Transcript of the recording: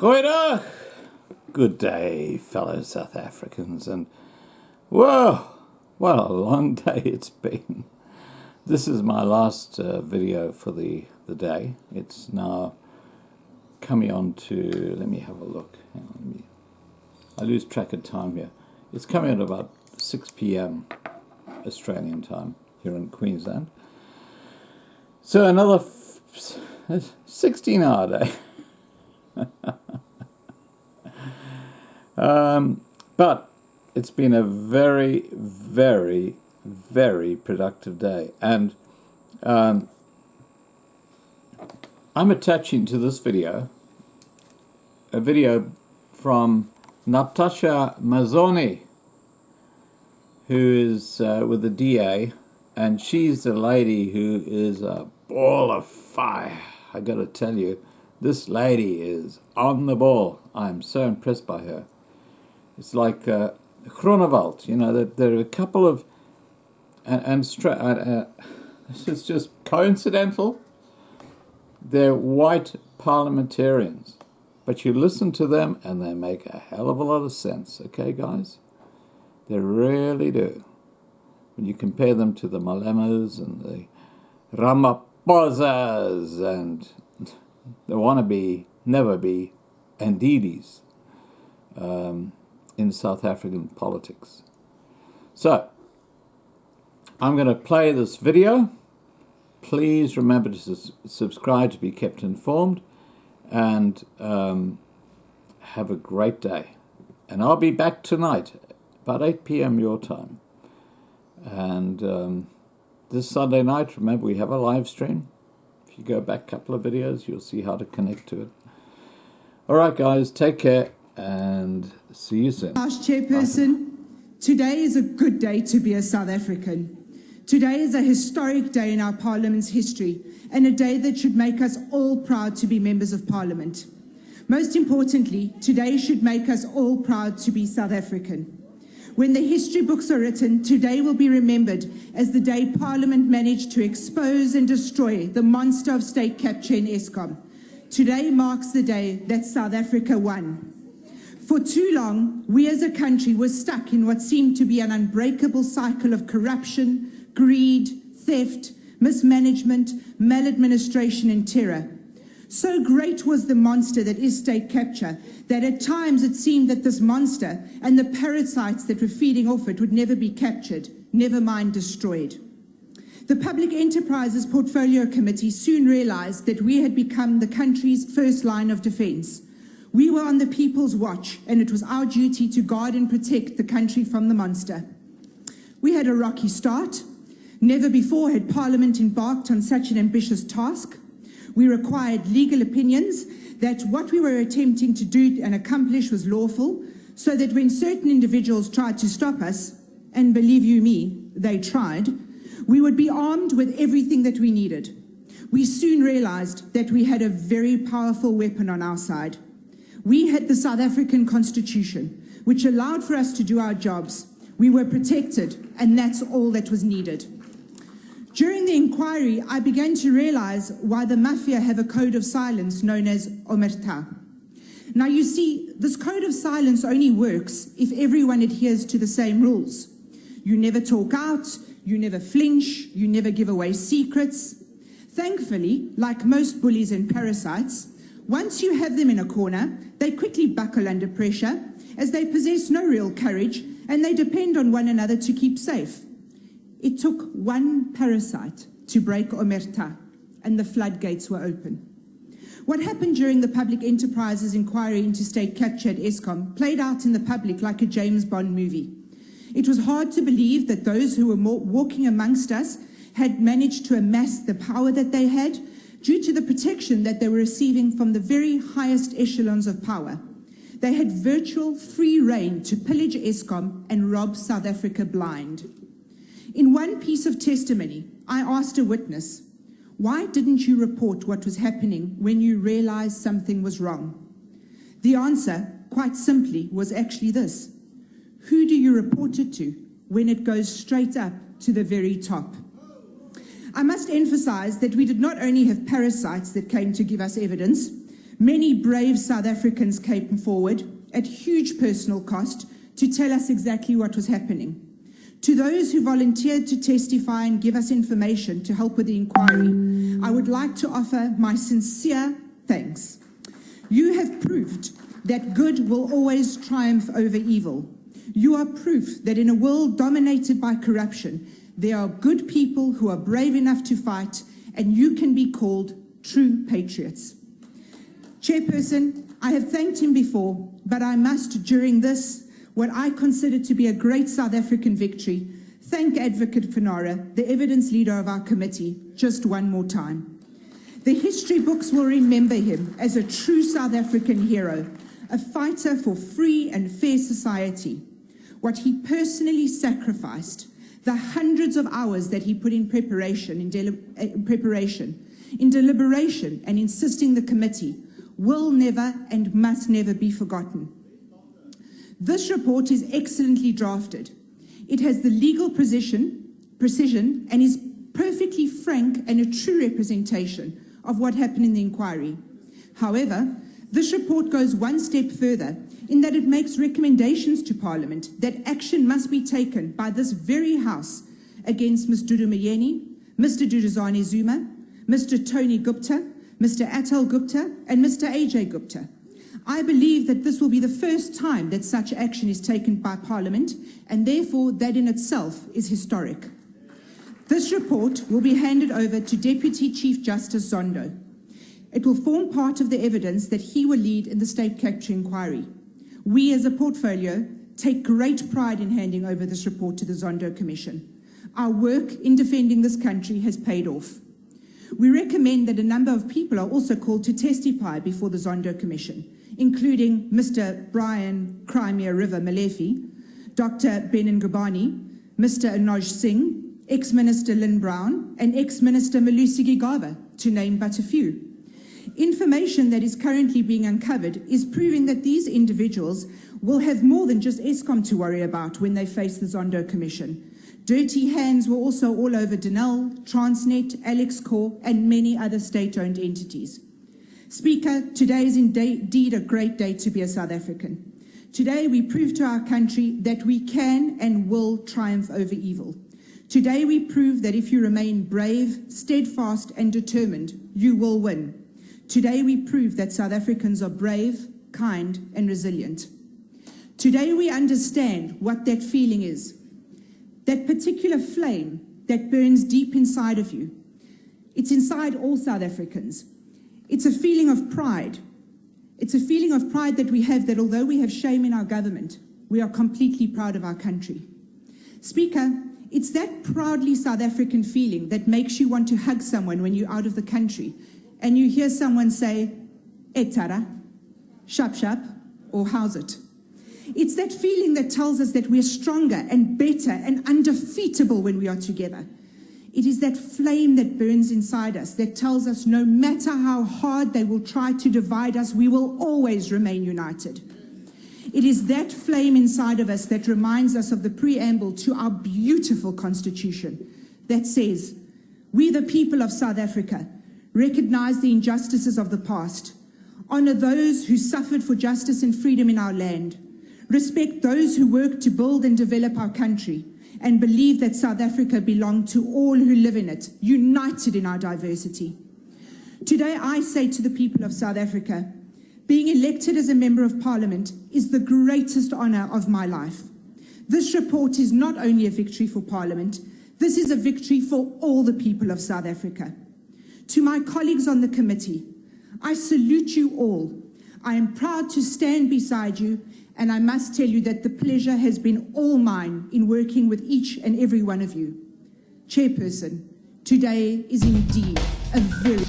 Goeiedag! Good day, fellow South Africans, and whoa, what a long day it's been. This is my last video for the day. It's now coming on to, let me have a look. Hang on, I lose track of time here. It's coming at about 6 p.m. Australian time here in Queensland. So another 16-hour day. But it's been a very, very, very productive day, and I'm attaching to this video a video from Natasha Mazzone, who is with the DA, and she's the lady who is a ball of fire. I got to tell you, this lady is on the ball. I'm so impressed by her. It's like Groenewald, you know, there are a couple of, this is just coincidental, they're white parliamentarians, but you listen to them and they make a hell of a lot of sense, okay guys? They really do. When you compare them to the Malemas and the Ramaphosas and the wannabe, never be, Ndidis in South African politics. So, I'm going to play this video. Please remember to subscribe to be kept informed, and have a great day. And I'll be back tonight, about 8 p.m. your time. And this Sunday night, remember, we have a live stream. If you go back a couple of videos, you'll see how to connect to it. All right, guys, take care and see you soon. Chairperson, today is a good day to be a South African. Today is a historic day in our Parliament's history, and a day that should make us all proud to be members of Parliament. Most importantly, today should make us all proud to be South African. When the history books are written, today will be remembered as the day Parliament managed to expose and destroy the monster of state capture in Eskom. Today marks the day that South Africa won. For too long, we as a country were stuck in what seemed to be an unbreakable cycle of corruption, greed, theft, mismanagement, maladministration, and terror. So great was the monster that is state capture that at times it seemed that this monster and the parasites that were feeding off it would never be captured, never mind destroyed. The Public Enterprises Portfolio Committee soon realized that we had become the country's first line of defense. We were on the people's watch, and it was our duty to guard and protect the country from the monster. We had a rocky start. Never before had Parliament embarked on such an ambitious task. We required legal opinions that what we were attempting to do and accomplish was lawful, so that when certain individuals tried to stop us, and believe you me, they tried, we would be armed with everything that we needed. We soon realized that we had a very powerful weapon on our side. We had the South African Constitution, which allowed for us to do our jobs. We were protected, and that's all that was needed. During the inquiry, I began to realize why the mafia have a code of silence known as omerta. Now you see, this code of silence only works if everyone adheres to the same rules. You never talk out, you never flinch, you never give away secrets. Thankfully, like most bullies and parasites, once you have them in a corner, they quickly buckle under pressure, as they possess no real courage and they depend on one another to keep safe. It took one parasite to break omerta, and the floodgates were open. What happened during the Public Enterprises inquiry into state capture at Eskom played out in the public like a James Bond movie. It was hard to believe that those who were walking amongst us had managed to amass the power that they had due to the protection that they were receiving from the very highest echelons of power. They had virtual free rein to pillage Eskom and rob South Africa blind. In one piece of testimony, I asked a witness, why didn't you report what was happening when you realized something was wrong? The answer, quite simply, was actually this: who do you report it to when it goes straight up to the very top? I must emphasize that we did not only have parasites that came to give us evidence, Many brave South Africans came forward at huge personal cost to tell us exactly what was happening. To those who volunteered to testify and give us information to help with the inquiry, I would like to offer my sincere thanks. You have proved that good will always triumph over evil. You are proof that in a world dominated by corruption, there are good people who are brave enough to fight, and you can be called true patriots. Chairperson, I have thanked him before, but I must, during this, what I consider to be a great South African victory, thank Advocate Fanara, the evidence leader of our committee, just one more time. The history books will remember him as a true South African hero, a fighter for free and fair society. What he personally sacrificed, the hundreds of hours that he put in preparation, in deliberation, and insisting the committee, will never and must never be forgotten. This report is excellently drafted. It has the legal precision and is perfectly frank and a true representation of what happened in the inquiry. However, this report goes one step further in that it makes recommendations to Parliament that action must be taken by this very House against Ms. Dudu Myeni, Mr. Duduzane Zuma, Mr. Tony Gupta, Mr. Atal Gupta, and Mr. AJ Gupta. I believe that this will be the first time that such action is taken by Parliament, and therefore that in itself is historic. This report will be handed over to Deputy Chief Justice Zondo. It will form part of the evidence that he will lead in the state capture inquiry. We as a portfolio take great pride in handing over this report to the Zondo Commission. Our work in defending this country has paid off. We recommend that a number of people are also called to testify before the Zondo Commission, including Mr. Brian Crimea River Malefi, Dr. Benin Gubani, Mr. Anoj Singh, ex-Minister Lynn Brown, and ex-Minister Malusi Gigaba, to name but a few. Information that is currently being uncovered is proving that these individuals will have more than just Eskom to worry about when they face the Zondo Commission. Dirty hands were also all over Denel, Transnet, Alex Corp, and many other state-owned entities. Speaker, today is indeed a great day to be a South African. Today we prove to our country that we can and will triumph over evil. Today we prove that if you remain brave, steadfast, and determined, you will win. Today we prove that South Africans are brave, kind, and resilient. Today we understand what that feeling is. That particular flame that burns deep inside of you. It's inside all South Africans. It's a feeling of pride. It's a feeling of pride that we have, that although we have shame in our government, we are completely proud of our country. Speaker, it's that proudly South African feeling that makes you want to hug someone when you're out of the country and you hear someone say, Etara, shap shap, or how's it? It's that feeling that tells us that we're stronger and better and undefeatable when we are together. It is that flame that burns inside us that tells us no matter how hard they will try to divide us, we will always remain united. It is that flame inside of us that reminds us of the preamble to our beautiful Constitution that says, we the people of South Africa recognize the injustices of the past, honor those who suffered for justice and freedom in our land, respect those who work to build and develop our country, and believe that South Africa belongs to all who live in it, united in our diversity. Today I say to the people of South Africa, being elected as a member of Parliament is the greatest honour of my life. This report is not only a victory for Parliament, this is a victory for all the people of South Africa. To my colleagues on the committee, I salute you all. I am proud to stand beside you, and I must tell you that the pleasure has been all mine in working with each and every one of you. Chairperson, today is indeed a very